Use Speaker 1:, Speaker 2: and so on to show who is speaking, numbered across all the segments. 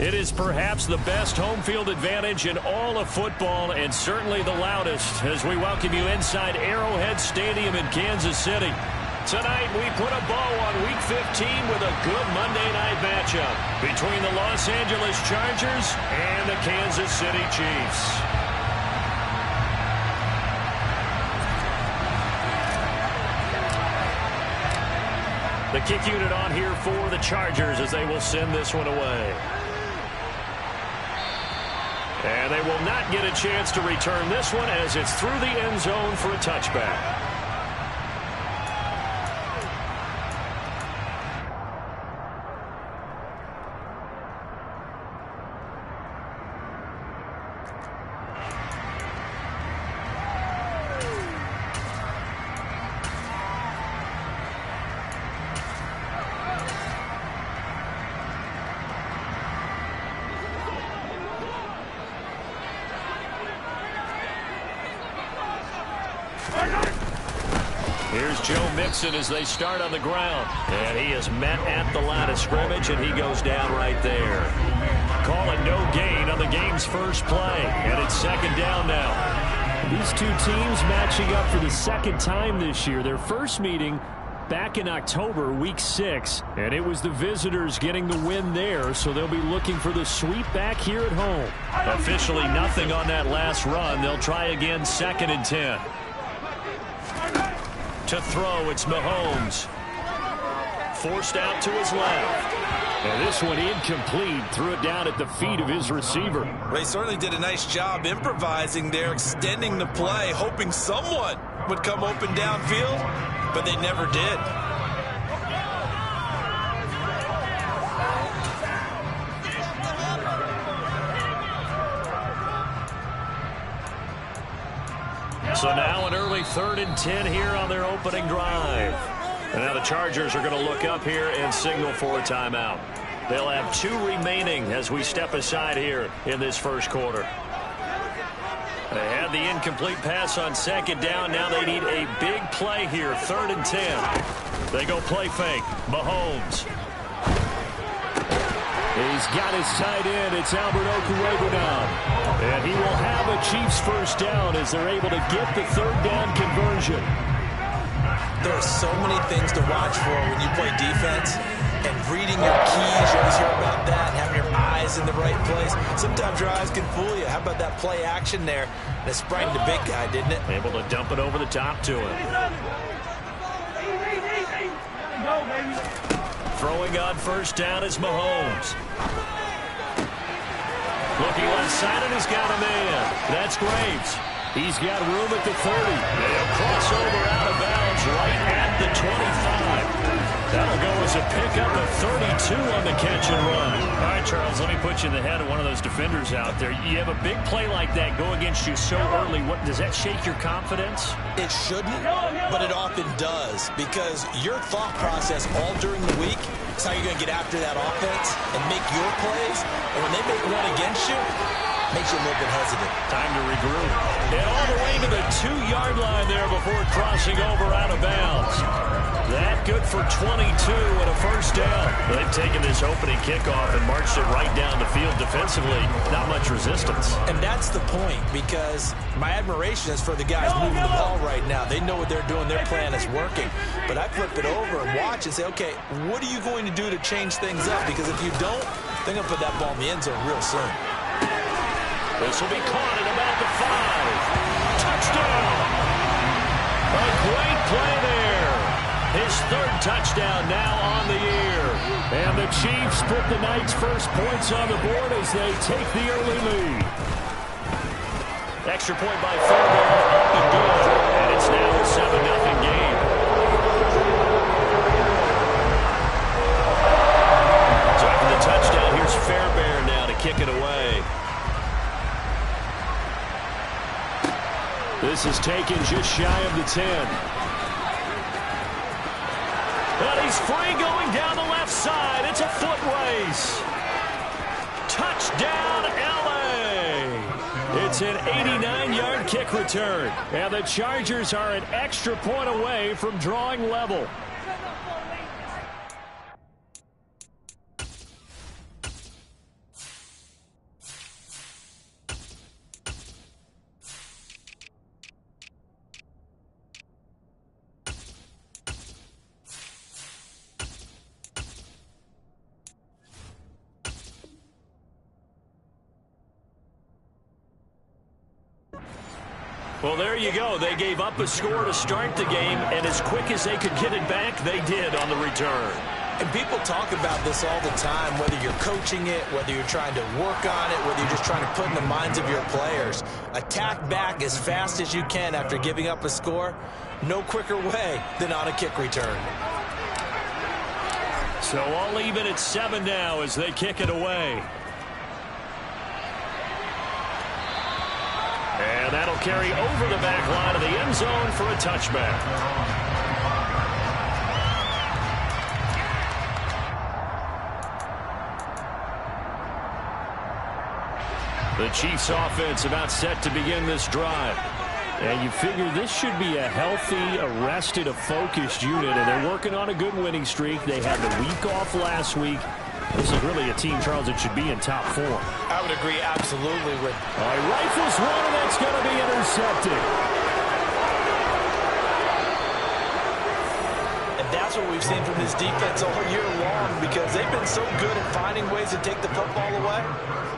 Speaker 1: It is perhaps the best home field advantage in all of football and certainly the loudest as we welcome you inside Arrowhead Stadium in Kansas City. Tonight we put a bow on Week 15 with a good Monday night matchup between the Los Angeles Chargers and the Kansas City Chiefs. The kick unit on here for the Chargers as they will send this one away. And they will not get a chance to return this one as it's through the end zone for a touchback. Here's Joe Mixon as they start on the ground. And he is met at the line of scrimmage, and he goes down right there. Call it no gain on the game's first play. And it's second down now.
Speaker 2: These two teams matching up for the second time this year. Their first meeting back in October, Week 6. And it was the visitors getting the win there, so they'll be looking for the sweep back here at home.
Speaker 1: Officially nothing on that last run. They'll try again 2nd and 10. To throw, it's Mahomes. Forced out to his left.
Speaker 2: And this one incomplete. Threw it down at the feet of his receiver.
Speaker 3: Well, he certainly did a nice job improvising there, extending the play, hoping someone would come open downfield, but they never did.
Speaker 1: So now an early 3rd and 10 here on their opening drive. And now the Chargers are going to look up here and signal for a timeout. They'll have 2 remaining as we step aside here in this first quarter. They had the incomplete pass on 2nd down. Now they need a big play here, 3rd and 10. They go play fake. Mahomes.
Speaker 2: He's got his tight end. It's Albert Okwuegbunam. And he will have a Chiefs first down as they're able to get the 3rd down conversion.
Speaker 3: There are so many things to watch for when you play defense. And reading your keys, you always hear about that, having your eyes in the right place. Sometimes your eyes can fool you. How about that play action there? And it sprang the big guy, didn't it?
Speaker 1: Able to dump it over the top to him. Throwing on first down is Mahomes. Looking left side, and he's got a man. That's Graves.
Speaker 2: He's got room at the 30.
Speaker 1: They'll cross over out of bounds right at the 25. That'll go as a pickup of 32 on the catch and run. All right, Charles, let me put you in the head of one of those defenders out there. You have a big play like that go against you so early. What does that shake your confidence?
Speaker 3: It shouldn't, but it often does because your thought process all during the week is how you're going to get after that offense and make your plays. And when they make one against you, makes you a little bit hesitant.
Speaker 1: Time to regroup. And all the way to the 2-yard line there before crossing over out of bounds. That good for 22 and a first down. They've taken this opening kickoff and marched it right down the field defensively. Not much resistance.
Speaker 3: And that's the point because my admiration is for the guys moving the ball right now. They know what they're doing. Their plan is working. But I flip it over and watch and say, okay, what are you going to do to change things up? Because if you don't, they're going to put that ball in the end zone real soon.
Speaker 1: This will be caught at about the 5. Touchdown! A great play there. His 3rd touchdown now on the year.
Speaker 2: And the Chiefs put the night's first points on the board as they take the early lead.
Speaker 1: Extra point by Fairbairn up and good. And it's now a 7-0 game. So after the touchdown, here's Fairbairn now to kick it away.
Speaker 2: This is taken just shy of the 10.
Speaker 1: And he's free going down the left side. It's a foot race. Touchdown, L.A.
Speaker 2: It's an 89-yard kick return. And the Chargers are an extra point away from drawing level.
Speaker 1: Well, there you go. They gave up a score to start the game, and as quick as they could get it back, they did on the return.
Speaker 3: And people talk about this all the time, whether you're coaching it, whether you're trying to work on it, whether you're just trying to put in the minds of your players. Attack back as fast as you can after giving up a score. No quicker way than on a kick return.
Speaker 1: So all even at 7 now as they kick it away. And that'll carry over the back line of the end zone for a touchback. The Chiefs offense about set to begin this drive. And you figure this should be a healthy, arrested, a focused unit, and they're working on a good winning streak. They had the week off last week. This is really a team, Charles, that should be in top 4.
Speaker 3: I would agree absolutely with.
Speaker 2: Rifles one, and that's going to be intercepted.
Speaker 3: And that's what we've seen from this defense all year long, because they've been so good at finding ways to take the football away.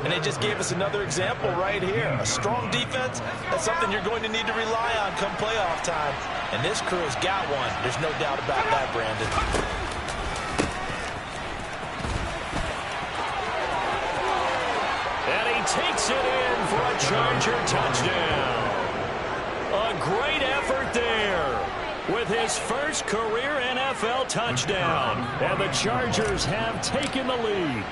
Speaker 3: And they just gave us another example right here. A strong defense, that's something you're going to need to rely on come playoff time. And this crew has got one. There's no doubt about that, Brandon.
Speaker 1: And he takes it in for a Charger touchdown. A great effort there with his first career NFL touchdown. And the Chargers have taken the lead.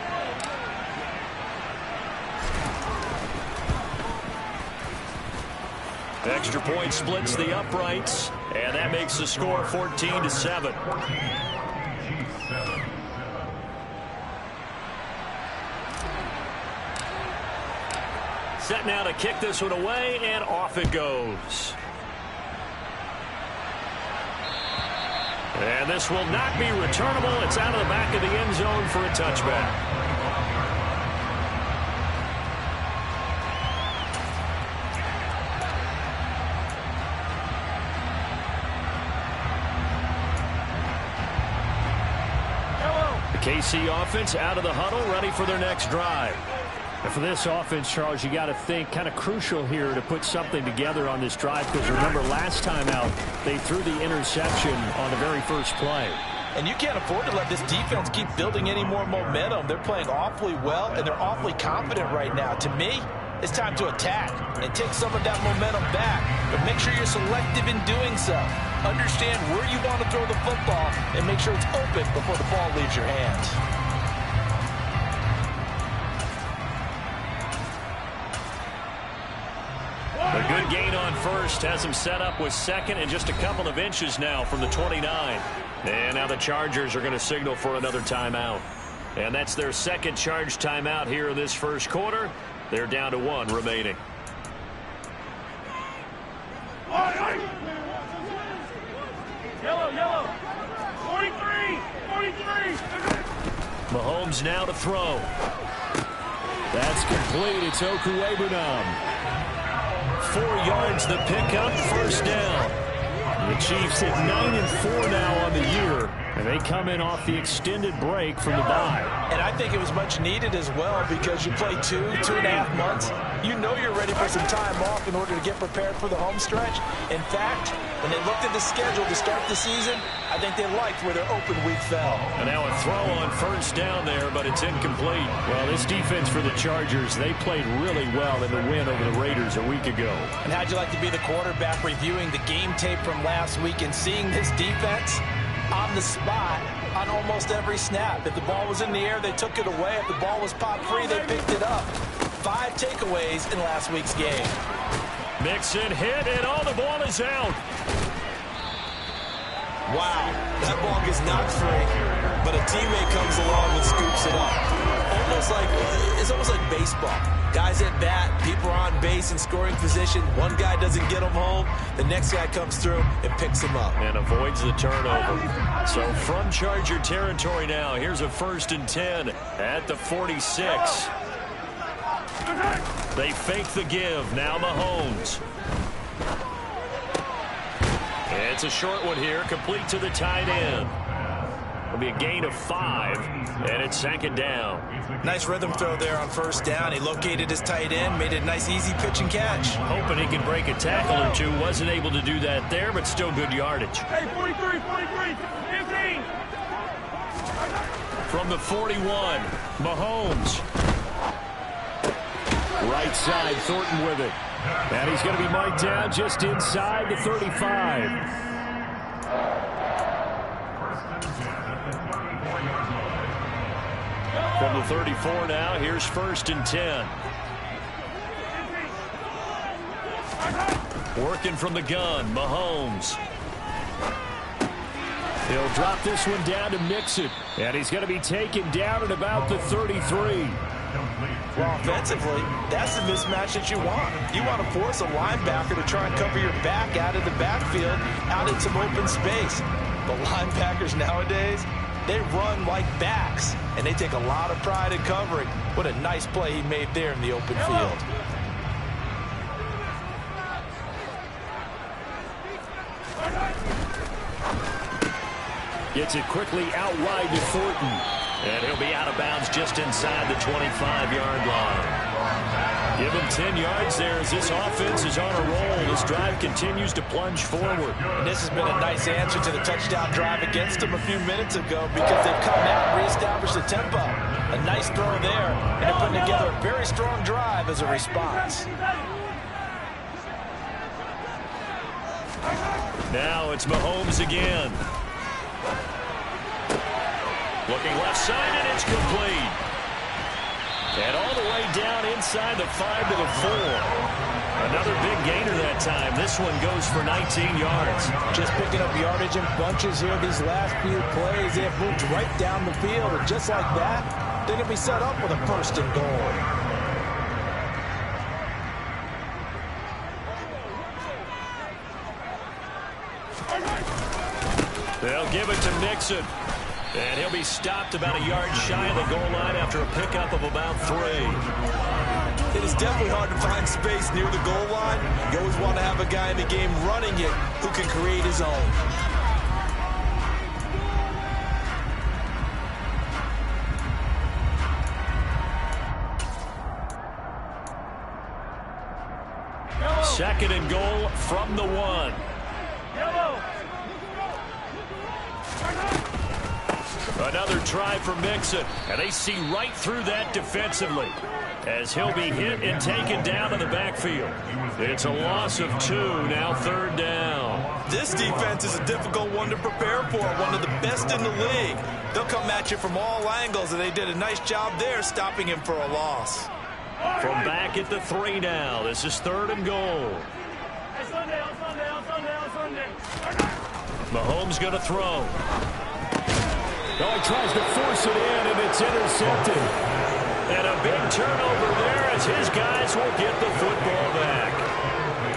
Speaker 1: Extra point splits the uprights, and that makes the score 14-7. Set now to kick this one away, and off it goes. And this will not be returnable. It's out of the back of the end zone for a touchback. KC offense out of the huddle, ready for their next drive.
Speaker 2: And for this offense, Charles, you got to think kind of crucial here to put something together on this drive, because remember last time out they threw the interception on the very first play.
Speaker 3: And you can't afford to let this defense keep building any more momentum. They're playing awfully well, and they're awfully confident right now. To me, it's time to attack and take some of that momentum back. But make sure you're selective in doing so. Understand where you want to throw the football and make sure it's open before the ball leaves your hands.
Speaker 1: A good gain on first has him set up with second and just a couple of inches now from the 29. And now the Chargers are going to signal for another timeout. And that's their second charge timeout here in this first quarter. They're down to 1 remaining.
Speaker 4: Yellow. 43.
Speaker 1: Mahomes now to throw.
Speaker 2: That's complete. It's Okuwebunam.
Speaker 1: 4 yards the pickup, first down.
Speaker 2: The Chiefs hit 9-4 now on the year, and they come in off the extended break from the bye.
Speaker 3: And I think it was much needed as well, because you play 2.5 months. You know you're ready for some time off in order to get prepared for the home stretch. In fact, when they looked at the schedule to start the season, I think they liked where their open week fell.
Speaker 1: And now a throw on first down there, but it's incomplete.
Speaker 2: Well, this defense for the Chargers, they played really well in the win over the Raiders a week ago.
Speaker 3: And how'd you like to be the quarterback reviewing the game tape from last week and seeing this defense on the spot on almost every snap? If the ball was in the air, they took it away. If the ball was popped free, they picked it up. 5 takeaways in last week's game.
Speaker 1: Mixon hit, and the ball is out.
Speaker 3: Wow, that ball gets knocked free, but a teammate comes along and scoops it up. It's almost like baseball. Guys at bat, people are on base in scoring position. One guy doesn't get them home. The next guy comes through and picks him up.
Speaker 1: And avoids the turnover. So from Charger territory now, here's a 1st and 10 at the 46. They fake the give. Now Mahomes. It's a short one here, complete to the tight end. It'll be a gain of 5, and it's second down.
Speaker 3: Nice rhythm throw there on first down. He located his tight end, made it a nice, easy pitch and catch.
Speaker 1: Hoping he could break a tackle or two. Wasn't able to do that there, but still good yardage.
Speaker 4: Hey, 43, 15.
Speaker 1: From the 41, Mahomes.
Speaker 2: Right side, Thornton with it. And he's going to be marked down just inside the 35.
Speaker 1: From the 34 now, here's 1st and 10. Working from the gun, Mahomes.
Speaker 2: He'll drop this one down to Mixon. And he's going to be taken down at about the 33.
Speaker 3: Well, offensively, that's the mismatch that you want. You want to force a linebacker to try and cover your back out of the backfield, out in some open space. But linebackers nowadays, they run like backs, and they take a lot of pride in covering. What a nice play he made there in the open field.
Speaker 2: Gets it quickly out wide to Thornton.
Speaker 1: And he'll be out of bounds just inside the 25-yard line. Give him 10 yards there as this offense is on a roll. This drive continues to plunge forward.
Speaker 3: And this has been a nice answer to the touchdown drive against them a few minutes ago because they've come out and reestablished the tempo. A nice throw there, and they're putting together a very strong drive as a response.
Speaker 1: Now it's Mahomes again. Looking left side, and it's complete. And all the way down inside the 5 to the 4. Another big gainer that time. This one goes for 19 yards.
Speaker 3: Just picking up yardage in bunches here these last few plays. They have moved right down the field, and just like that, they're going to be set up with a 1st and goal.
Speaker 1: They'll give it to Mixon. And he'll be stopped about a yard shy of the goal line after a pickup of about 3.
Speaker 3: It is definitely hard to find space near the goal line. You always want to have a guy in the game running it who can create his own.
Speaker 1: Second and goal from the 1. Another try for Mixon, and they see right through that defensively as he'll be hit and taken down in the backfield. It's a loss of 2, now 3rd down.
Speaker 3: This defense is a difficult one to prepare for, one of the best in the league. They'll come at you from all angles, and they did a nice job there stopping him for a loss.
Speaker 1: From back at the 3 now, this is 3rd and goal. Mahomes going to throw.
Speaker 2: Oh, he tries to force it in, and it's intercepted.
Speaker 1: And a big turnover there as his guys will get the football back.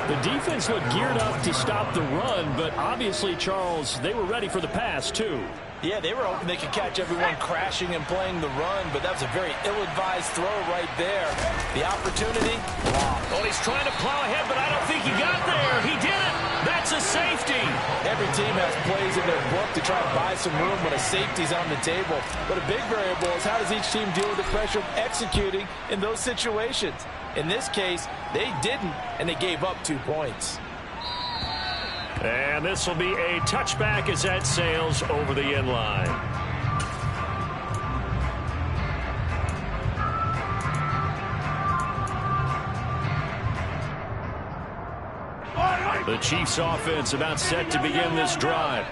Speaker 2: The defense looked geared up to stop the run, but obviously, Charles, they were ready for the pass, too.
Speaker 3: Yeah, they were hoping they could catch everyone crashing and playing the run, but that was a very ill-advised throw right there. The opportunity, wow.
Speaker 1: Oh, he's trying to plow ahead, but I don't think he got there. He did it. That's a safety.
Speaker 3: Every team has plays in their book to try to buy some room when a safety's on the table. But a big variable is how does each team deal with the pressure of executing in those situations. In this case, they didn't, and they gave up 2 points.
Speaker 1: And this will be a touchback as that sails over the end line. The Chiefs offense about set to begin this drive.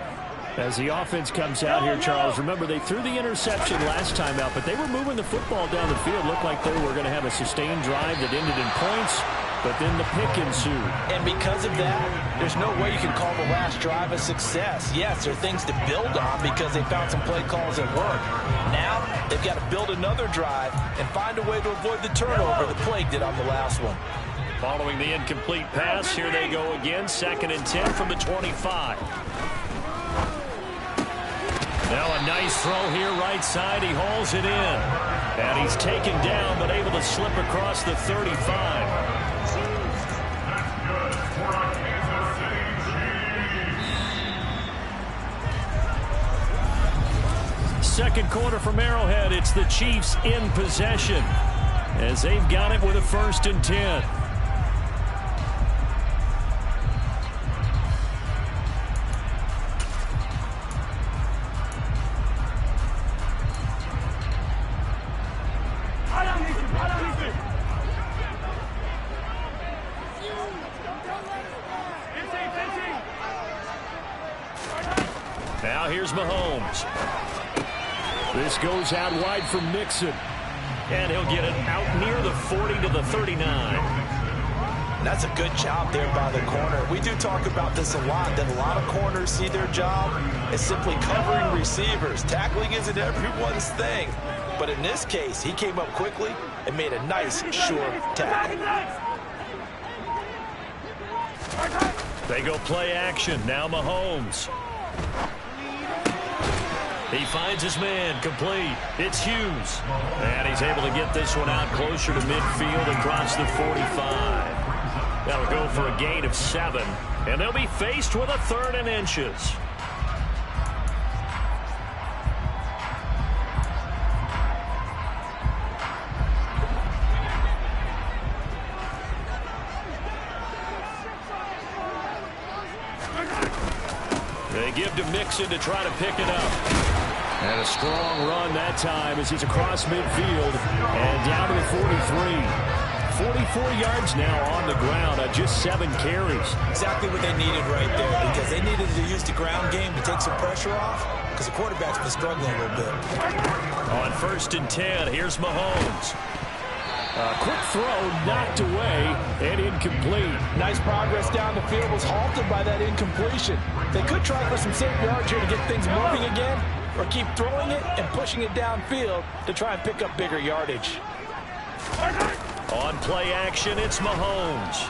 Speaker 2: As the offense comes out here, Charles, remember they threw the interception last time out, but they were moving the football down the field. Looked like they were going to have a sustained drive that ended in points, but then the pick ensued.
Speaker 3: And because of that, there's no way you can call the last drive a success. Yes, there are things to build on because they found some play calls that work. Now, they've got to build another drive and find a way to avoid the turnover the Plague did on the last one.
Speaker 1: Following the incomplete pass, here they go again. 2nd and 10 from the 25. Now a nice throw here right side. He hauls it in. And he's taken down but able to slip across the 35.
Speaker 2: second quarter from Arrowhead. It's the Chiefs in possession as they've got it with a 1st and 10. Now here's Mahomes. This goes out wide from Mixon. And he'll get it out near the 40 to the 39.
Speaker 3: That's a good job there by the corner. We do talk about this a lot, that a lot of corners see their job as simply covering receivers. Tackling isn't everyone's thing. But in this case, he came up quickly and made a nice, sure tackle.
Speaker 2: They go play action. Now Mahomes. He finds his man, complete. It's Hughes. And he's able to get this one out closer to midfield across the 45. That'll go for a gain of 7. And they'll be faced with a 3rd and inches. They give to Mixon to try to pick it up. And a strong run that time as he's across midfield and down to the 43. 44 yards now on the ground on just 7 carries.
Speaker 3: Exactly what they needed right there, because they needed to use the ground game to take some pressure off, because the quarterback's been struggling a little bit.
Speaker 2: On 1st and 10, here's Mahomes. A quick throw knocked away and incomplete.
Speaker 3: Nice progress down the field, was halted by that incompletion. They could try for some safe yards here to get things moving again, or keep throwing it and pushing it downfield to try and pick up bigger yardage.
Speaker 2: On play action, it's Mahomes.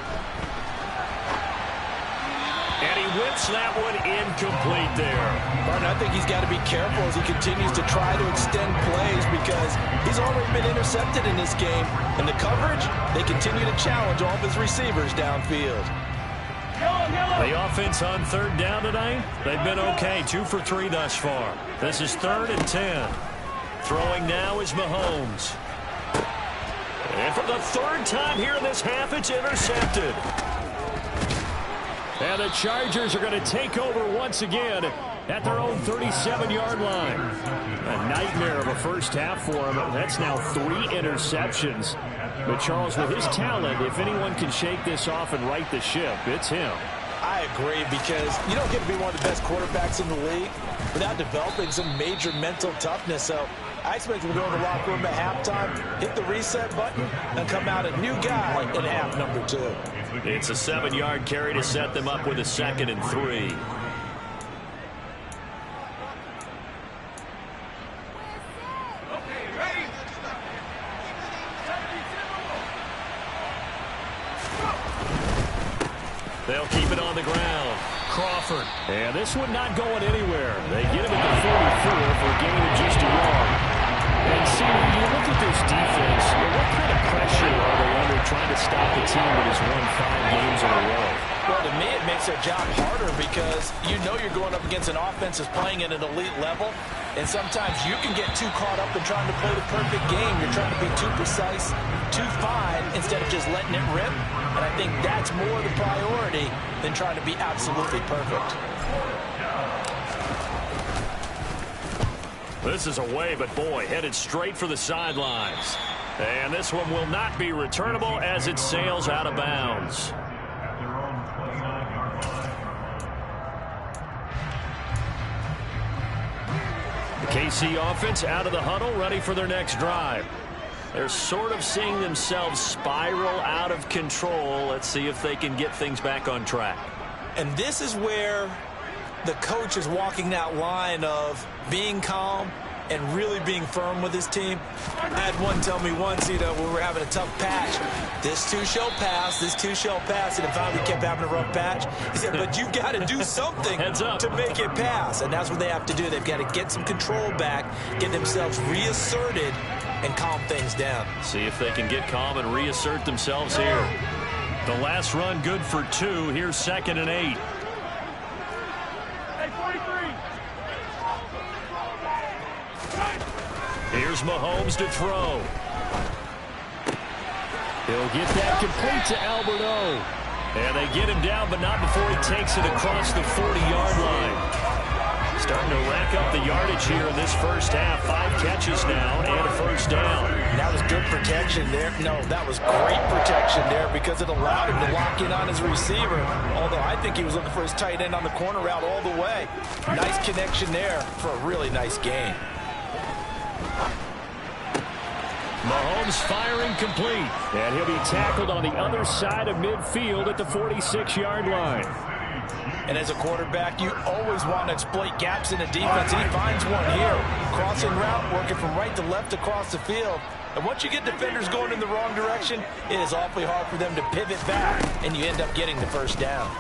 Speaker 2: And he whips that one incomplete there.
Speaker 3: Martin, I think he's got to be careful as he continues to try to extend plays, because he's already been intercepted in this game. And the coverage, they continue to challenge all of his receivers downfield.
Speaker 2: The offense on 3rd down tonight, they've been okay. 2 for 3 thus far. This is 3rd and 10. Throwing now is Mahomes. And for the 3rd time here in this half, it's intercepted. And the Chargers are going to take over once again at their own 37-yard line. A nightmare of a first half for him. That's now 3 interceptions. But Charles, with his talent, if anyone can shake this off and right the ship, it's him.
Speaker 3: I agree, because you don't get to be one of the best quarterbacks in the league without developing some major mental toughness. So I expect him to go in the locker room at halftime, hit the reset button, and come out a new guy in half number 2.
Speaker 2: It's a 7-yard carry to set them up with a 2nd and 3. They'll keep it on the ground. Crawford. And this one not going anywhere. They get him at the 44 for a gain of just a yard. And see, when you look at this defense, what kind of pressure are they under trying to stop the team that has won 5 games in a row?
Speaker 3: Well, to me, it makes their job harder, because you know you're going up against an offense that's playing at an elite level, and sometimes you can get too caught up in trying to play the perfect game. You're trying to be too precise, too fine, instead of just letting it rip. And I think that's more the priority than trying to be absolutely perfect.
Speaker 2: This is away, but boy, headed straight for the sidelines. And this one will not be returnable as it sails out of bounds. The KC offense out of the huddle, ready for their next drive. They're sort of seeing themselves spiral out of control. Let's see if they can get things back on track.
Speaker 3: And this is where the coach is walking that line of being calm and really being firm with his team. I had one tell me once, when we were having a tough patch, this too shall pass, this too shall pass, and finally we kept having a rough patch. He said, but you've got to do something to make it pass, and that's what they have to do. They've got to get some control back, get themselves reasserted, and calm things down.
Speaker 2: See if they can get calm and reassert themselves here. The last run good for 2. Here's 2nd and 8.
Speaker 4: Hey, 43.
Speaker 1: Here's Mahomes to throw.
Speaker 2: He'll get that complete to Alberto.
Speaker 1: And they get him down, but not before he takes it across the 40-yard line. Starting to rack up the yardage here in this first half. 5 catches now and a first down.
Speaker 3: That was good protection there. No, that was great protection there because it allowed him to lock in on his receiver. Although I think he was looking for his tight end on the corner route all the way. Nice connection there for a really nice gain.
Speaker 2: Mahomes firing complete. And he'll be tackled on the other side of midfield at the 46-yard line.
Speaker 3: And as a quarterback, you always want to exploit gaps in the defense. He finds one here. Crossing route, working from right to left across the field. And once you get defenders going in the wrong direction, it is awfully hard for them to pivot back, and you end up getting the first down.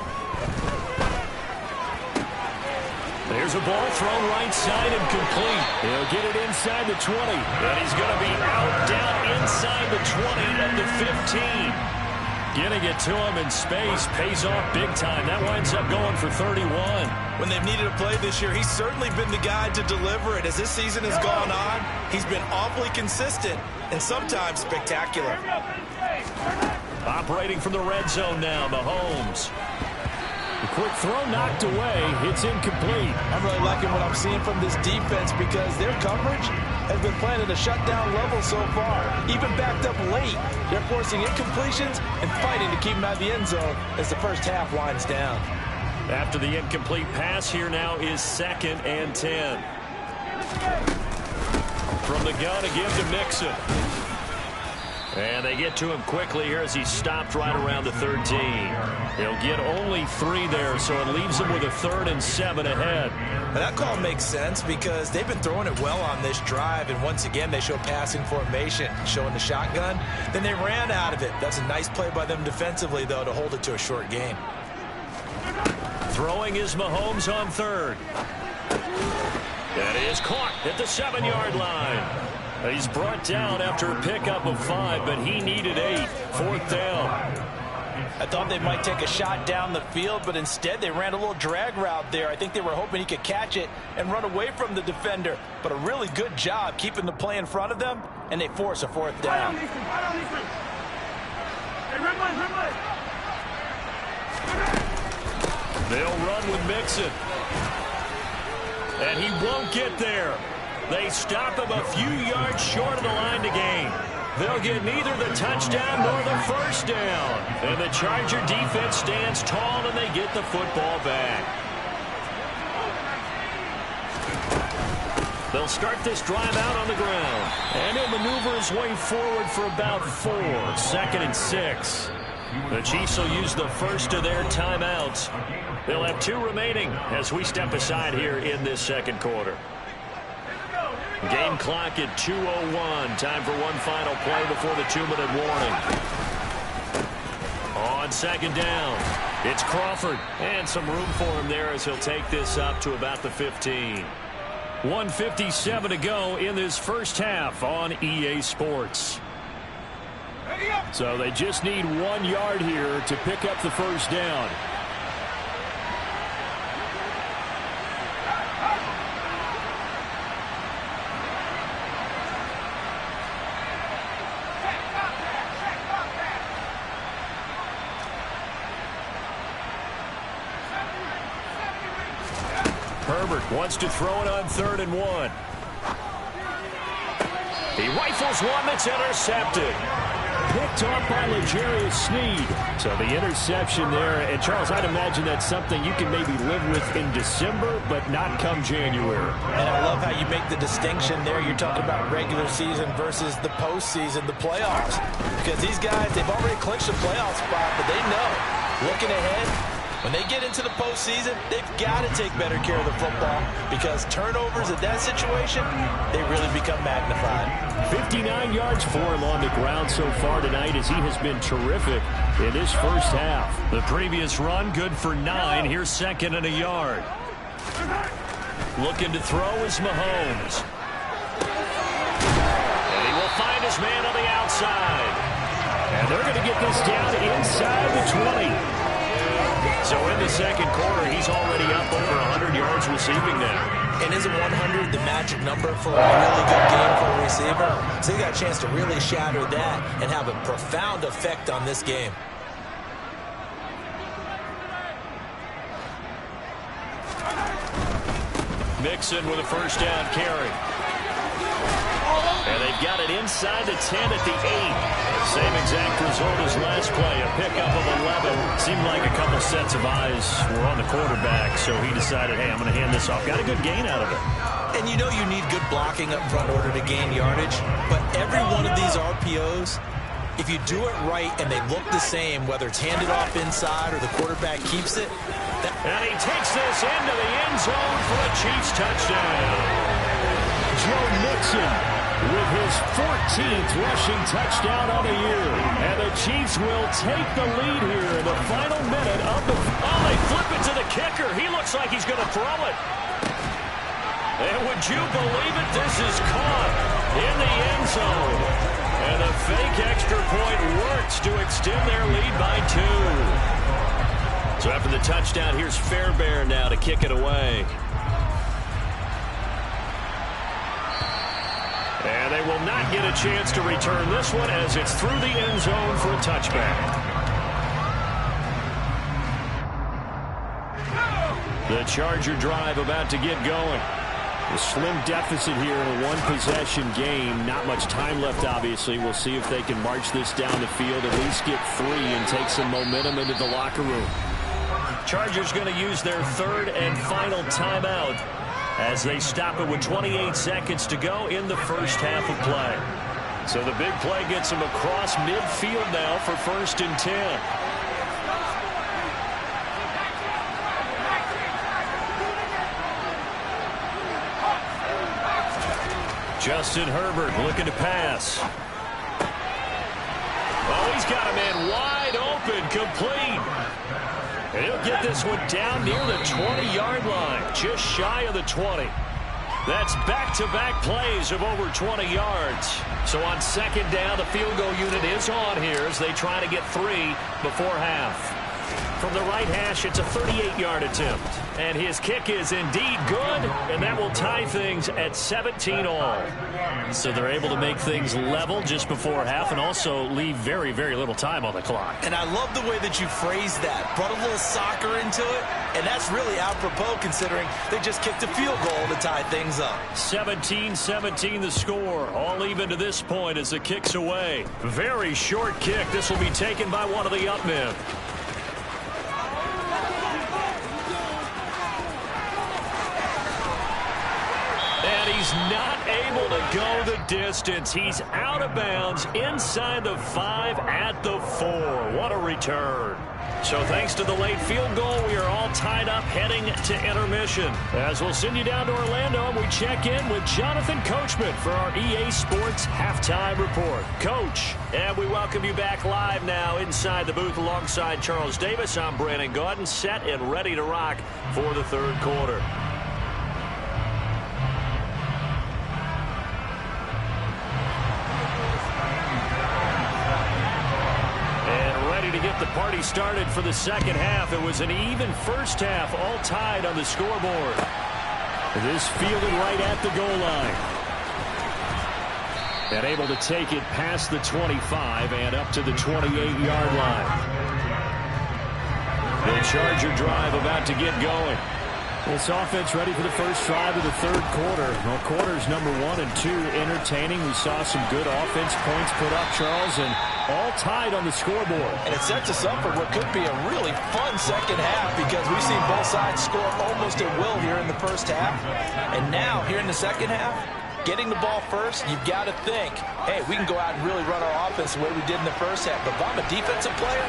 Speaker 1: There's a ball thrown right side and complete.
Speaker 2: He'll get it inside the 20.
Speaker 1: And he's going to be out down inside the 20 at the 15. Getting it to him in space pays off big time. That winds up going for 31.
Speaker 3: When they've needed a play this year, he's certainly been the guy to deliver it. As this season has gone on, he's been awfully consistent and sometimes spectacular.
Speaker 1: Operating from the red zone now, Mahomes.
Speaker 2: The quick throw knocked away. It's incomplete.
Speaker 3: I'm really liking what I'm seeing from this defense because their coverage has been playing at a shutdown level so far. Even backed up late, they're forcing incompletions and fighting to keep them out of the end zone as the first half winds down.
Speaker 1: After the incomplete pass, here now is 2nd and 10. From the gun again to Mixon. And they get to him quickly here as he stopped right around the 13. He'll get only 3 there, so it leaves him with a 3rd and 7 ahead.
Speaker 3: And that call makes sense because they've been throwing it well on this drive, and once again they show passing formation, showing the shotgun. Then they ran out of it. That's a nice play by them defensively, though, to hold it to a short gain.
Speaker 1: Throwing is Mahomes on 3rd. That is caught at the 7-yard line. He's brought down after a pickup of 5, but he needed 8. 4th down.
Speaker 3: I thought they might take a shot down the field, but instead they ran a little drag route there. I think they were hoping he could catch it and run away from the defender. But a really good job keeping the play in front of them, and they force a 4th down.
Speaker 1: They'll run with Mixon. And he won't get there. They stop him a few yards short of the line to gain. They'll get neither the touchdown nor the first down. And the Charger defense stands tall and they get the football back. They'll start this drive out on the ground. And he'll maneuver his way forward for about 4. 2nd and 6. The Chiefs will use the first of their timeouts. They'll have 2 remaining as we step aside here in this second quarter. Game clock at 2:01. Time for one final play before the 2-minute warning. On 2nd down, it's Crawford. And some room for him there as he'll take this up to about the 15. 1:57 to go in this first half on EA Sports. So they just need 1 yard here to pick up the first down. Herbert wants to throw it on 3rd and 1. He rifles one that's intercepted.
Speaker 2: Picked off by L'Jarius Sneed. So the interception there. And, Charles, I'd imagine that's something you can maybe live with in December, but not come January.
Speaker 3: And I love how you make the distinction there. You're talking about regular season versus the postseason, the playoffs. Because these guys, they've already clinched a playoff spot, but they know, looking ahead, when they get into the postseason, they've got to take better care of the football because turnovers in that situation, they really become magnified.
Speaker 2: 59 yards for him on the ground so far tonight as he has been terrific in this first half.
Speaker 1: The previous run, good for 9. Here's 2nd and a yard. Looking to throw is Mahomes. And he will find his man on the outside.
Speaker 2: And they're going to get this down inside the 20.
Speaker 1: So in the second quarter, he's already up over 100 yards receiving now.
Speaker 3: And isn't 100 the magic number for a really good game for a receiver? So he got a chance to really shatter that and have a profound effect on this game.
Speaker 1: Mixon with a first down carry. And they've got it inside the 10 at the 8. Same exact result as last play, a pickup of 11. Seemed like a couple sets of eyes were on the quarterback, so he decided, hey, I'm going to hand this off. Got a good gain out of it.
Speaker 3: And you know you need good blocking up front in order to gain yardage, but every one of these RPOs, if you do it right and they look the same, whether it's handed off inside or the quarterback keeps it.
Speaker 1: And he takes this into the end zone for a Chiefs touchdown.
Speaker 2: Joe Mixon with his 14th rushing touchdown on the year. And the Chiefs will take the lead here in the final minute of the...
Speaker 1: Oh, they flip it to the kicker. He looks like he's going to throw it. And would you believe it? This is caught in the end zone. And the fake extra point works to extend their lead by 2. So after the touchdown, here's Fairbairn now to kick it away. And they will not get a chance to return this one as it's through the end zone for a touchback. The Charger drive about to get going. A slim deficit here in a one-possession game. Not much time left, obviously. We'll see if they can march this down the field, at least get 3 and take some momentum into the locker room. Chargers going to use their third and final timeout as they stop it with 28 seconds to go in the first half of play. So the big play gets them across midfield now for 1st and 10. Justin Herbert looking to pass. Oh, he's got a man wide open, complete. And he'll get this one down near the 20-yard line, just shy of the 20. That's back-to-back plays of over 20 yards. So on second down, the field goal unit is on here as they try to get 3 before half. From the right hash, it's a 38-yard attempt. And his kick is indeed good, and that will tie things at 17 all. So they're able to make things level just before half and also leave very, very little time on the clock.
Speaker 3: And I love the way that you phrased that. Brought a little soccer into it, and that's really apropos considering they just kicked a field goal to tie things up.
Speaker 1: 17-17 the score. All even to this point as the kick's away. Very short kick. This will be taken by one of the up men. And he's not able to go the distance. He's out of bounds inside the 5 at the 4. What a return. So thanks to the late field goal, we are all tied up heading to intermission. As we'll send you down to Orlando, and we check in with Jonathan Coachman for our EA Sports Halftime Report. Coach, and we welcome you back live now inside the booth alongside Charles Davis. I'm Brandon Gaudin, set and ready to rock for the third quarter. To get the party started for the second half. It was an even first half, all tied on the scoreboard. This fielded right at the goal line. And able to take it past the 25 and up to the 28-yard line. The Charger drive about to get going.
Speaker 2: This offense ready for the first drive of the third quarter. Well, quarters number 1 and 2 entertaining. We saw some good offense points put up, Charles, and all tied on the scoreboard.
Speaker 3: And it sets us up for what could be a really fun second half because we've seen both sides score almost at will here in the first half. And now, here in the second half, getting the ball first, you've got to think, hey, we can go out and really run our offense the way we did in the first half. But if I'm a defensive player,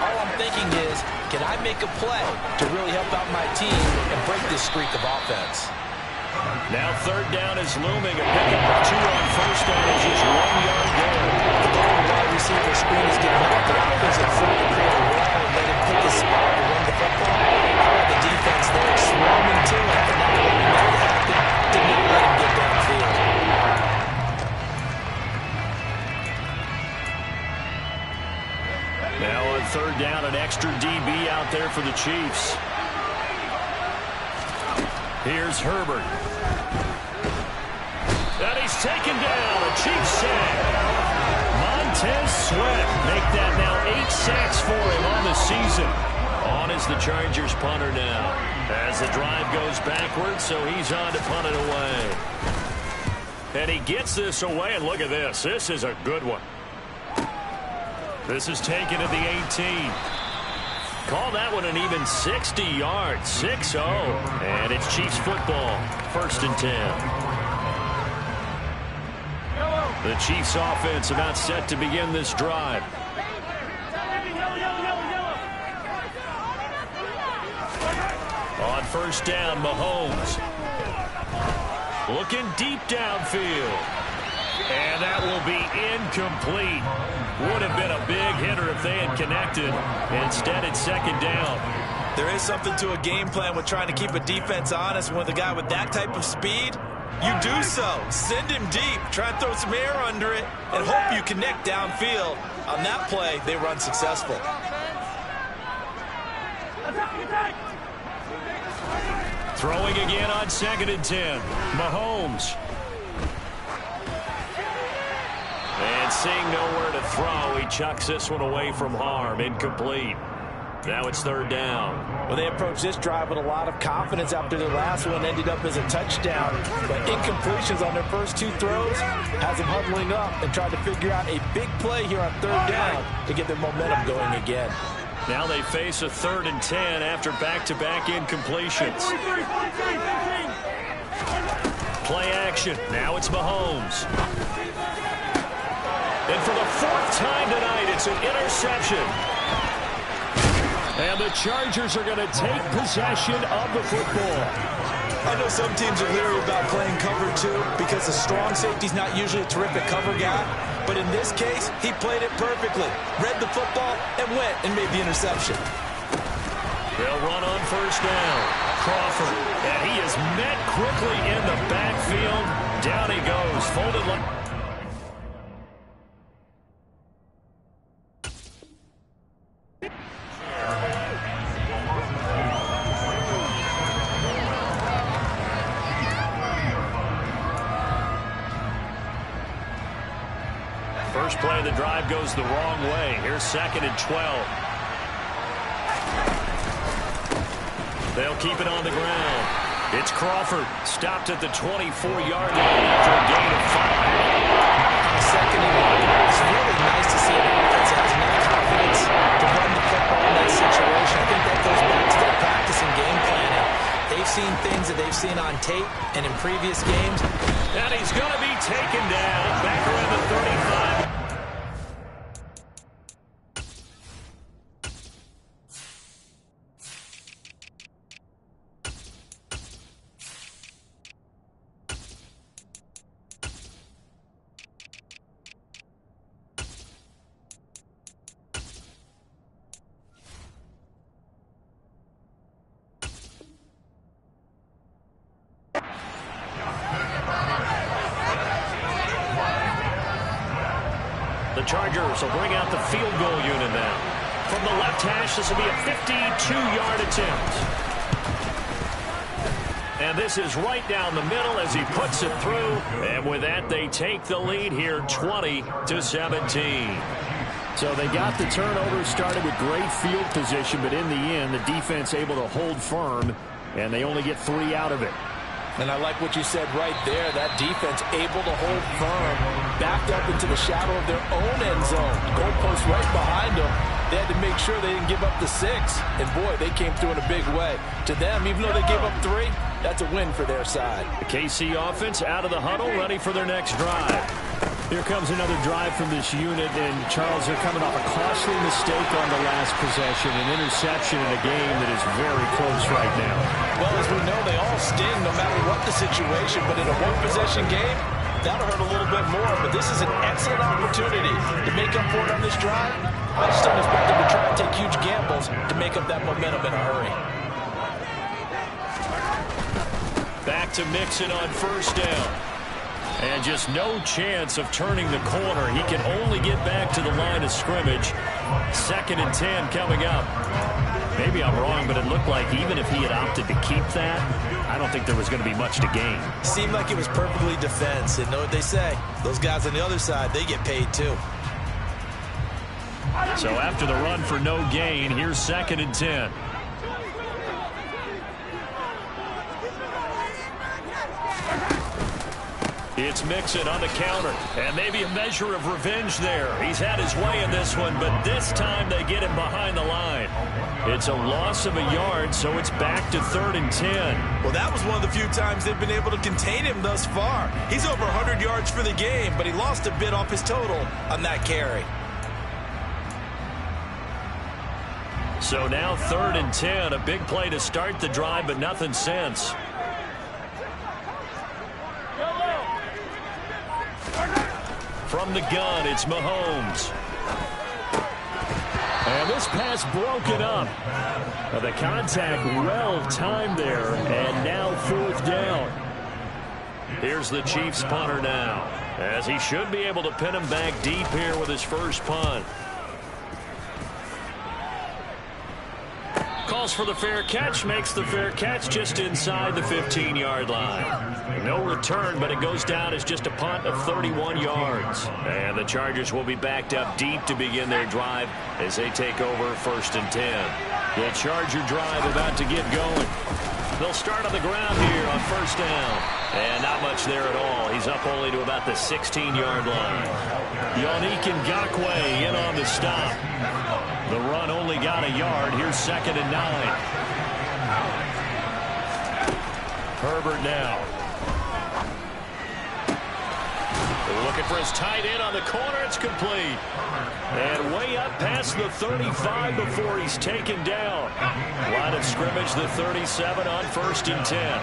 Speaker 3: all I'm thinking is, can I make a play to really help out my team and break this streak of offense?
Speaker 1: Now third down is looming. A pickup of 2 on first down is just 1 yard there.
Speaker 3: The ball and wide receiver screen is getting up the offensive front to create a wall and let him pick his spot to run the football. How about the defense there swarming to him and not letting that happen, didn't let him get downfield.
Speaker 1: Now on third down, an extra DB out there for the Chiefs. Here's Herbert. And he's taken down. A Chiefs sack. Montez Sweat make that now 8 sacks for him on the season. On is the Chargers punter now. As the drive goes backwards, so he's on to punt it away. And he gets this away, and look at this. This is a good one. This is taken at the 18. Call that one an even 60 yards. 6-0. And it's Chiefs football. 1st and 10. The Chiefs offense about set to begin this drive. On 1st down, Mahomes. Looking deep downfield. And that will be incomplete. Would have been a big hitter if they had connected. Instead, it's 2nd down.
Speaker 3: There is something to a game plan with trying to keep a defense honest. With a guy with that type of speed, you do so. Send him deep. Try and throw some air under it and hope you connect downfield. On that play, they were unsuccessful.
Speaker 1: Throwing again on 2nd and 10. Mahomes. And seeing nowhere to throw, he chucks this one away from harm. Incomplete. Now it's 3rd down.
Speaker 3: Well, they approached this drive with a lot of confidence after their last one ended up as a touchdown. But incompletions on their first 2 throws has them huddling up and trying to figure out a big play here on 3rd down to get their momentum going again.
Speaker 1: Now they face a 3rd and 10 after back-to-back incompletions. Play action. Now it's Mahomes. And for the 4th time tonight, it's an interception. And the Chargers are going to take possession of the football.
Speaker 3: I know some teams are leery about playing cover 2 because the strong safety's not usually a terrific cover guy. But in this case, he played it perfectly. Read the football and went and made the interception.
Speaker 1: They'll run on 1st down. Crawford. And he is met quickly in the backfield. Down he goes. Folded like... First play of the drive goes the wrong way. Here's 2nd and 12. They'll keep it on the ground. It's Crawford. Stopped at the 24-yard line after a gain of 5.
Speaker 3: 2nd and 1. It's really nice to see an offense that has enough confidence to run the football in that situation. I think that goes back to their practice and game planning. They've seen things that they've seen on tape and in previous games.
Speaker 1: And he's going to be taken down back around the 35. The Chargers will bring out the field goal unit now. From the left hash, this will be a 52-yard attempt. And this is right down the middle as he puts it through. And with that, they take the lead here 20-17.
Speaker 2: So they got the turnover started with great field position, but in the end, the defense able to hold firm, and they only get 3 out of it.
Speaker 3: And I like what you said right there. That defense able to hold firm, backed up into the shadow of their own end zone. Goalpost right behind them. They had to make sure they didn't give up the 6. And, boy, they came through in a big way. To them, even though they gave up 3, that's a win for their side.
Speaker 1: The KC offense out of the huddle, ready for their next drive.
Speaker 2: Here comes another drive from this unit, and Charles, they're coming off a costly mistake on the last possession, an interception in a game that is very close right now.
Speaker 3: Well, as we know, they all sting no matter what the situation, but in a one-possession game, that'll hurt a little bit more, but this is an excellent opportunity to make up for it on this drive. I just don't expect them to try and take huge gambles to make up that momentum in a hurry.
Speaker 1: Back to Mixon on 1st down. And just no chance of turning the corner. He can only get back to the line of scrimmage. 2nd and 10 coming up.
Speaker 2: Maybe I'm wrong, but it looked like even if he had opted to keep that, I don't think there was going to be much to gain.
Speaker 3: Seemed like it was perfectly defense. And know what they say? Those guys on the other side, they get paid too.
Speaker 2: So after the run for no gain, here's 2nd and 10. It's Mixon on the counter, and maybe a measure of revenge there. He's had his way in this one, but this time they get him behind the line. It's a loss of a yard, so it's back to 3rd and 10.
Speaker 3: Well, that was one of the few times they've been able to contain him thus far. He's over 100 yards for the game, but he lost a bit off his total on that carry.
Speaker 2: So now 3rd and 10, a big play to start the drive, but nothing since. From the gun, it's Mahomes. And this pass broken up. The contact well timed there, and now 4th down. Here's the Chiefs punter now, as he should be able to pin him back deep here with his first punt. Calls for the fair catch, makes the fair catch just inside the 15-yard line. No return, but it goes down as just a punt of 31 yards. And the Chargers will be backed up deep to begin their drive as they take over 1st and 10. The Charger drive about to get going. They'll start on the ground here on 1st down. And not much there at all. He's up only to about the 16-yard line. Yannick Ngakoue in on the stop. The run only got a yard. Here's 2nd and 9. Herbert now. They're looking for his tight end on the corner. It's complete. And way up past the 35 before he's taken down. Line of scrimmage, the 37 on 1st and 10.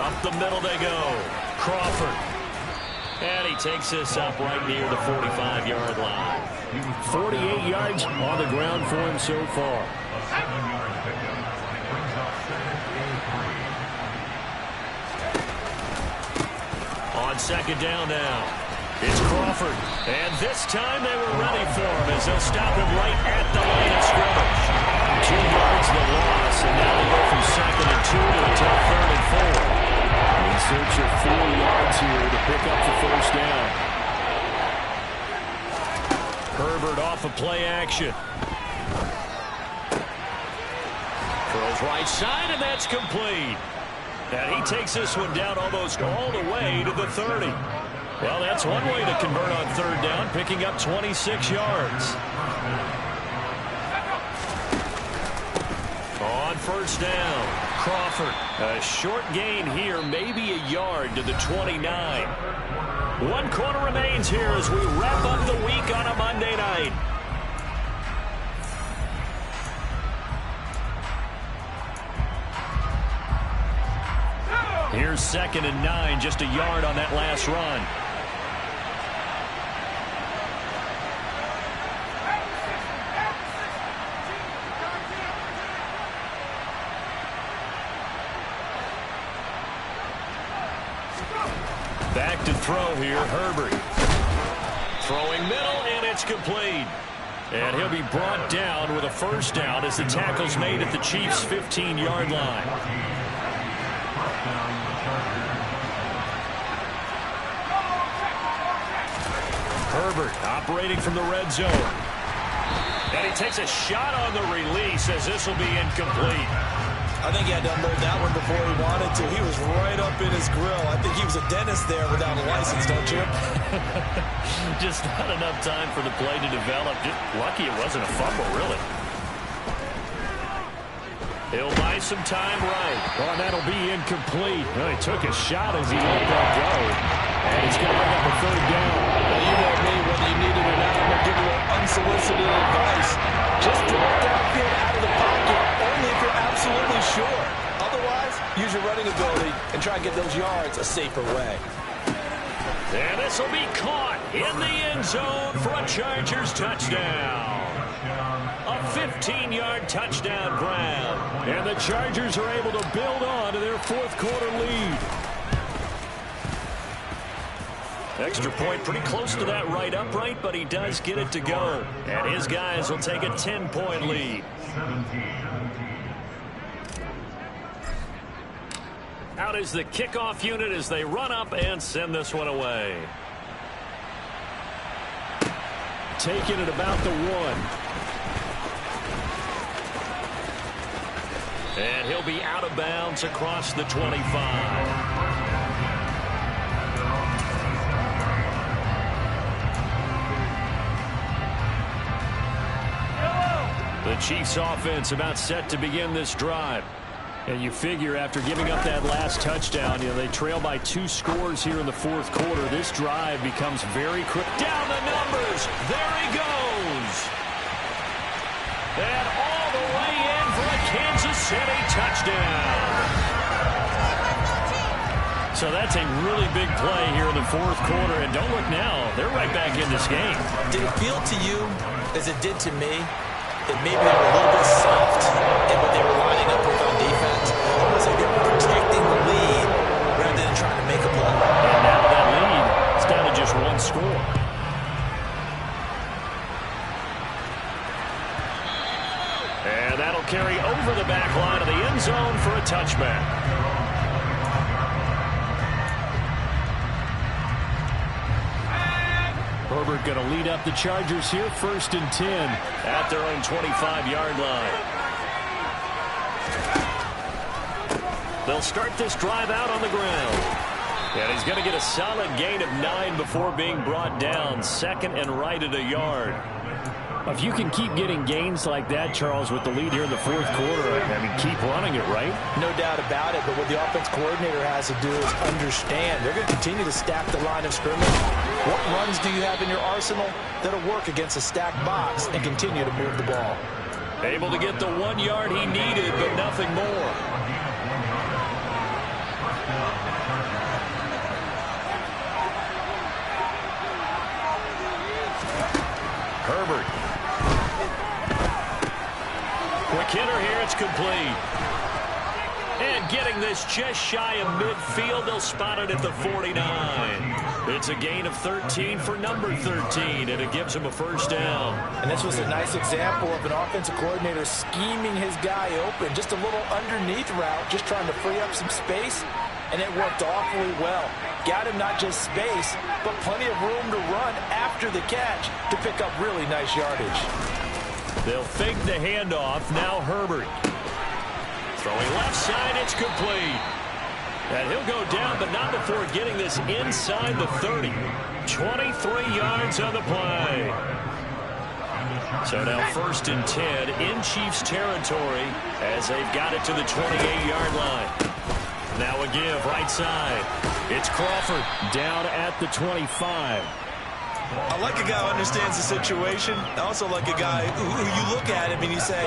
Speaker 2: Up the middle they go. Crawford. And he takes this up right near the 45-yard line. 48 yards on the ground for him so far. On 2nd down now. It's Crawford. And this time they were ready for him as they'll stop him right at the line of scrimmage. 2 yards the loss, and now they go from 2nd and 2 to a tough 3rd and 4. In search of 4 yards here to pick up the 1st down. Herbert off of play action. Throws right side, and that's complete. And he takes this one down almost all the way to the 30. Well, that's one way to convert on 3rd down, picking up 26 yards. On 1st down, Crawford. A short gain here, maybe a yard to the 29. 1 quarter remains here as we wrap up the week on a Monday night. Here's 2nd and 9, just a yard on that last run. Back to throw here, Herbert. Throwing middle, and it's complete. And he'll be brought down with a 1st down as the tackle's made at the Chiefs' 15-yard line. Herbert operating from the red zone. And he takes a shot on the release as this will be incomplete.
Speaker 3: I think he had to unload that one before he wanted to. He was right up in his grill. I think he was a dentist there without a license, don't you?
Speaker 2: Just not enough time for the play to develop. Just lucky it wasn't a fumble, really. He'll buy some time right. Oh, and that'll be incomplete. Well, he took a shot as he let that go. And it's going to bring up a 3rd down.
Speaker 3: Well, you know me, whether you need it or not, I'm going to give you unsolicited advice. Just throw it downfield out of the pocket, only if you're absolutely sure. Otherwise, use your running ability and try and get those yards a safer way.
Speaker 2: And this will be caught in the end zone for a Chargers touchdown. A 15-yard touchdown grab. And the Chargers are able to build on to their 4th quarter lead.
Speaker 1: Extra point pretty close to that right upright, but he does get it to go. And his guys will take a 10-point lead. Out is the kickoff unit as they run up and send this one away.
Speaker 2: Taking it about the 1.
Speaker 1: And he'll be out of bounds across the 25. The Chiefs offense about set to begin this drive. And you figure after giving up that last touchdown, they trail by 2 scores here in the fourth quarter. This drive becomes very quick. Down the numbers. There he goes. And all the way in for a Kansas City touchdown. So that's a really big play here in the fourth quarter. And don't look now. They're right back in this game.
Speaker 3: Did it feel to you, as it did to me, that maybe they were a little bit soft in what they were lining up with on defense? Almost like they were protecting the lead rather than trying to make a play.
Speaker 1: And now that lead is down to just 1 score. And that'll carry over the back line of the end zone for a touchback.
Speaker 2: Herbert going to lead up the Chargers here, 1st and 10.
Speaker 1: At their own 25-yard line. They'll start this drive out on the ground. And he's going to get a solid gain of 9 before being brought down. 2nd and right at a yard.
Speaker 2: If you can keep getting gains like that, Charles, with the lead here in the fourth quarter, I mean, keep running it, right?
Speaker 3: No doubt about it, but what the offense coordinator has to do is understand. They're going to continue to stack the line of scrimmage. What runs do you have in your arsenal that'll work against a stacked box and continue to move the ball?
Speaker 1: Able to get the 1 yard he needed, but nothing more. Herbert. Quick hitter here, it's complete. And getting this just shy of midfield, they'll spot it at the 49. It's a gain of 13 for number 13, and it gives him a first down.
Speaker 3: And this was a nice example of an offensive coordinator scheming his guy open. Just a little underneath route, just trying to free up some space, and it worked awfully well. Got him not just space, but plenty of room to run after the catch to pick up really nice yardage.
Speaker 1: They'll fake the handoff. Now Herbert. Throwing left side, it's complete. And he'll go down, but not before getting this inside the 30. 23 yards on the play. So now 1st and 10 in Chiefs territory as they've got it to the 28-yard line. Now a give, right side. It's Crawford down at the 25.
Speaker 3: I like a guy who understands the situation. I also like a guy who you look at him and you say,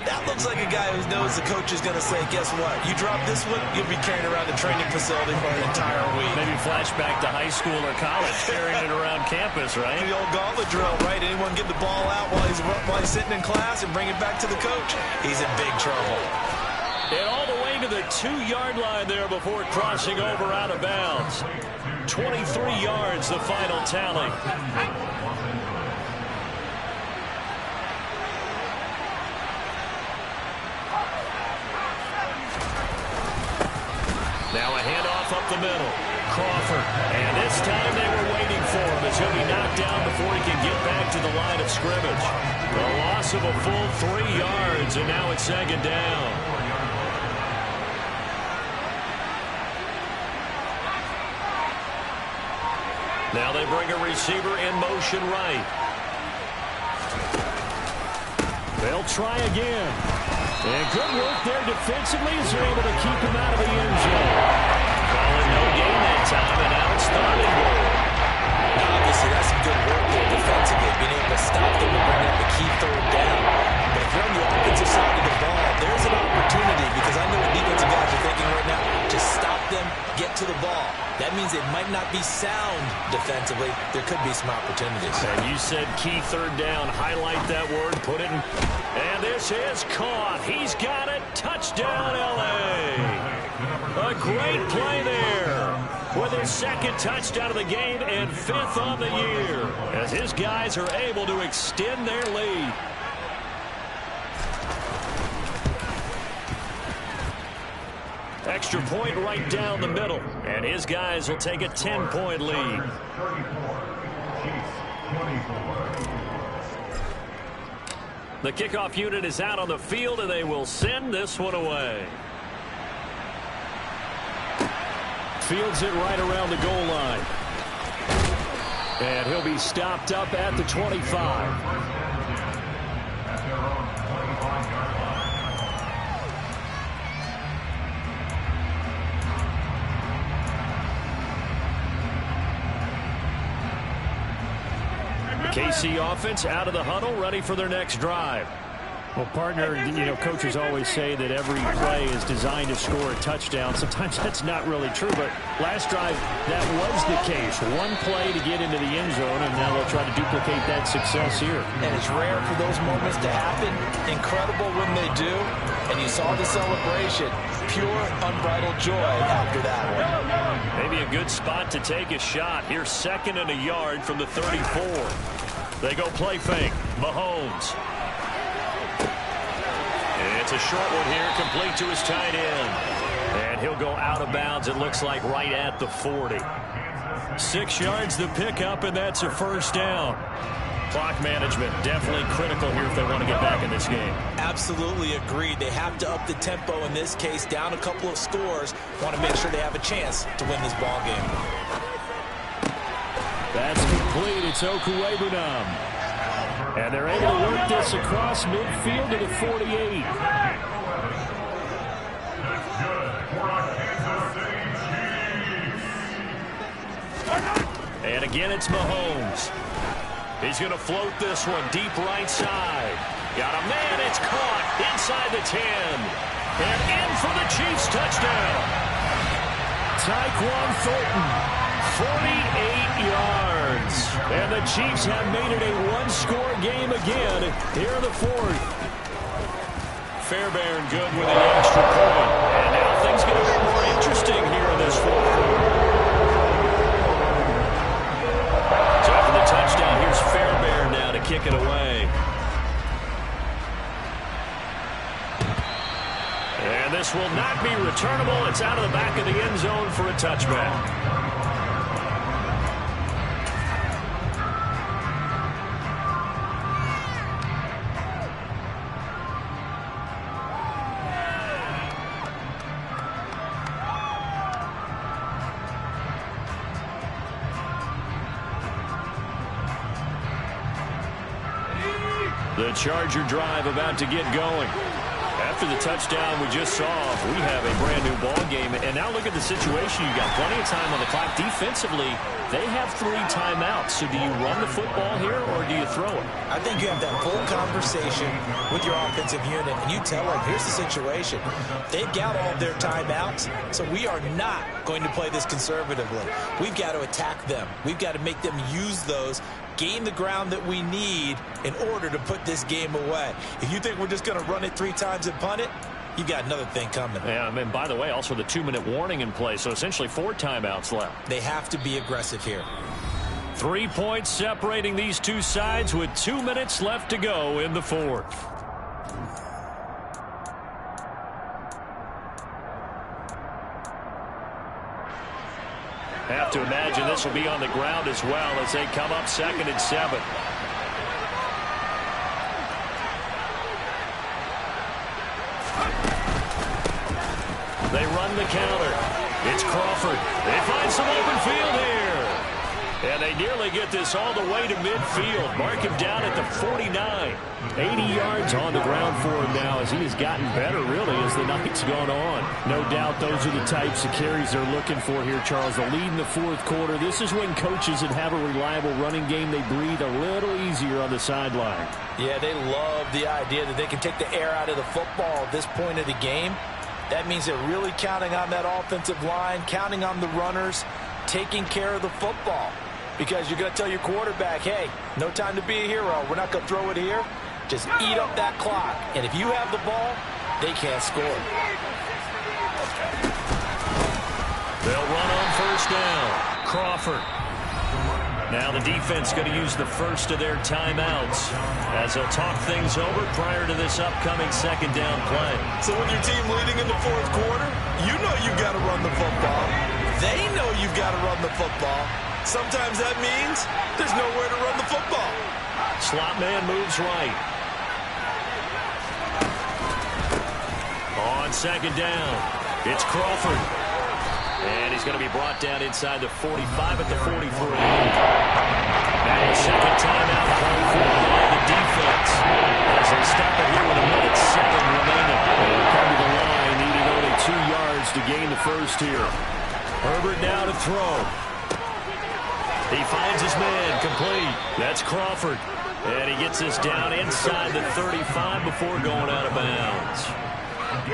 Speaker 3: that looks like a guy who knows the coach is going to say, guess what? You drop this one, you'll be carrying around the training facility for an entire week.
Speaker 1: Maybe flashback to high school or college, carrying it around campus, right?
Speaker 3: The old gauntlet drill, right? Anyone get the ball out while he's sitting in class and bring it back to the coach? He's in big trouble.
Speaker 1: And all the way to the 2-yard line there before crossing over out of bounds. 23 yards, the final tally. Now a handoff up the middle. Crawford. And this time they were waiting for him as he'll be knocked down before he can get back to the line of scrimmage. A loss of a full 3 yards, and now it's 2nd down. Now they bring a receiver in motion right.
Speaker 2: They'll try again. And good work there defensively as they're able to keep him out of the end zone.
Speaker 1: Calling no gain that time, and now it's 3rd and goal.
Speaker 3: Now, obviously, that's some good work there defensively, being able to stop them and bring up the key 3rd down. But if you're on the offensive side of the ball, there's an opportunity, because I know what defensive guys are thinking right now. Just stop them, get to the ball. That means it might not be sound defensively. There could be some opportunities.
Speaker 1: And you said key 3rd down. Highlight that word. Put it in. And this is caught. He's got it. Touchdown, L.A. A great play there. with his second touchdown of the game and 5th on the year, as his guys are able to extend their lead. Extra point right down the middle, and his guys will take a 10-point lead. The kickoff unit is out on the field, and they will send this one away. Fields it right around the goal line. And he'll be stopped up at the 25. KC offense out of the huddle, ready for their next drive.
Speaker 2: Well, partner, coaches always say that every play is designed to score a touchdown. Sometimes that's not really true, but last drive, that was the case. One play to get into the end zone, and now they'll try to duplicate that success here.
Speaker 3: And it's rare for those moments to happen. Incredible when they do. And you saw the celebration. Pure, unbridled joy after that one. Maybe a good spot to take a shot. Here's 2nd and a yard from the 34.
Speaker 1: They go play fake. Mahomes. It's a short one here, complete to his tight end. And he'll go out of bounds, it looks like, right at the 40.
Speaker 2: 6 yards the pickup, and that's a first down.
Speaker 1: Clock management definitely critical here if they want to get back in this game.
Speaker 3: Absolutely agreed. They have to up the tempo in this case, down a couple of scores. Want to make sure they have a chance to win this ball game.
Speaker 2: That's complete. It's Okuwebunam. And they're able to work this across midfield to the 48.
Speaker 1: And again, it's Mahomes. He's going to float this one deep right side. Got a man. It's caught inside the 10. And in for the Chiefs touchdown.
Speaker 2: Tyquan Thornton, 48 yards. And the Chiefs have made it a one-score game again here in the 4th.
Speaker 1: Fairbairn good with the extra point. And now things get a bit more interesting here in this 4th quarter. So after the touchdown, here's Fairbairn now to kick it away. And this will not be returnable. It's out of the back of the end zone for a touchback. The Charger drive about to get going. After the touchdown we just saw, we have a brand new ball game. And now look at the situation. You got plenty of time on the clock. Defensively, they have 3 timeouts. So do you run the football here or do you throw it?
Speaker 3: I think you have that full conversation with your offensive unit, and you tell them, here's the situation. They've got all of their timeouts, so we are not going to play this conservatively. We've got to attack them. We've got to make them use those, gain the ground that we need in order to put this game away. If you think we're just going to run it 3 times and punt it, you've got another thing coming.
Speaker 1: Yeah, and by the way, also the 2-minute warning in play, so essentially 4 timeouts left.
Speaker 3: They have to be aggressive here.
Speaker 1: 3 points separating these two sides with 2 minutes left to go in the 4th. Have to imagine this will be on the ground as well as they come up 2nd and 7. They run the counter. It's Crawford. They find some open field here. And they nearly get this all the way to midfield. Mark him down at the 49.
Speaker 2: 80 yards on the ground for him now as he has gotten better, really, as the night's gone on. No doubt those are the types of carries they're looking for here, Charles. The lead in the 4th quarter. This is when coaches that have a reliable running game, they breathe a little easier on the sideline.
Speaker 3: Yeah, they love the idea that they can take the air out of the football at this point of the game. That means they're really counting on that offensive line, counting on the runners, taking care of the football. Because you're going to tell your quarterback, hey, no time to be a hero. We're not going to throw it here. Just eat up that clock. And if you have the ball, they can't score.
Speaker 1: They'll run on first down. Crawford. Now the defense going to use the first of their timeouts as they'll talk things over prior to this upcoming second down play.
Speaker 3: So with your team leading in the fourth quarter, you know you've got to run the football. They know you've got to run the football. Sometimes that means there's nowhere to run the football.
Speaker 1: Slot man moves right. On second down, it's Crawford. And he's going to be brought down inside the 45 at the 43. Now a second timeout called for by the defense as they stop it here with 1:07 remaining. They'll come to the line, needing only 2 yards to gain the first here. Herbert now to throw. He finds his man, complete. That's Crawford. And he gets this down inside the 35 before going out of bounds.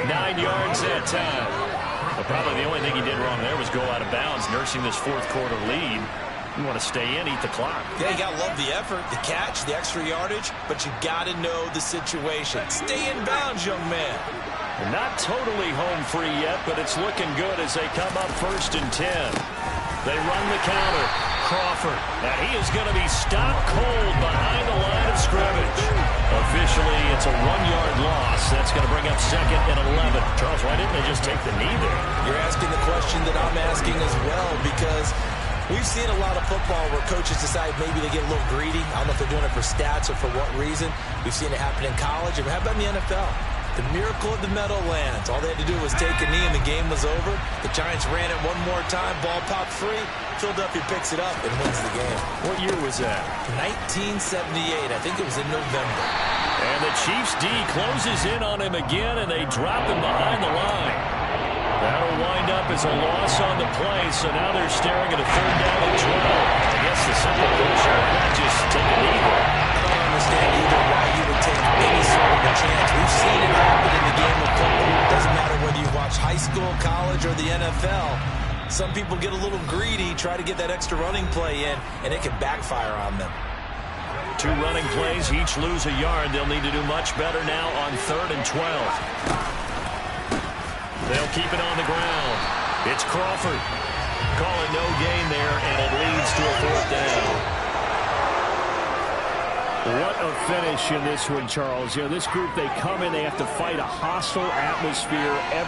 Speaker 1: 9 yards that time. But probably the only thing he did wrong there was go out of bounds, nursing this fourth quarter lead. You want to stay in, eat the clock.
Speaker 3: Yeah, you got to love the effort, the catch, the extra yardage, but you got to know the situation. Stay in bounds, young man.
Speaker 1: And not totally home free yet, but it's looking good as they come up 1st and 10. They run the counter. Crawford. And he is going to be stopped cold behind the line of scrimmage. Officially, it's a 1-yard loss. That's going to bring up 2nd and 11. Charles, why didn't they just take the knee there?
Speaker 3: You're asking the question that I'm asking as well, because we've seen a lot of football where coaches decide maybe they get a little greedy. I don't know if they're doing it for stats or for what reason. We've seen it happen in college. And how about in the NFL? The miracle of the Meadowlands. All they had to do was take a knee and the game was over. The Giants ran it one more time. Ball popped free. Philadelphia picks it up and wins the game.
Speaker 1: What year was that?
Speaker 3: 1978. I think it was in November.
Speaker 1: And the Chiefs D closes in on him again, and they drop him behind the line. That'll wind up as a loss on the play, so now they're staring at a 3rd down and 12. I guess the simple question, why not just take a knee there?
Speaker 3: I don't understand either why you would take any sort of a chance. We've seen it happen in the game of football. It doesn't matter whether you watch high school, college, or the NFL. Some people get a little greedy, try to get that extra running play in, and it can backfire on them.
Speaker 1: 2 running plays, each lose a yard. They'll need to do much better now on 3rd and 12. They'll keep it on the ground. It's Crawford. Calling no gain there, and it leads to a 4th down.
Speaker 2: What a finish in this one, Charles. You know, this group, they come in, they have to fight a hostile atmosphere every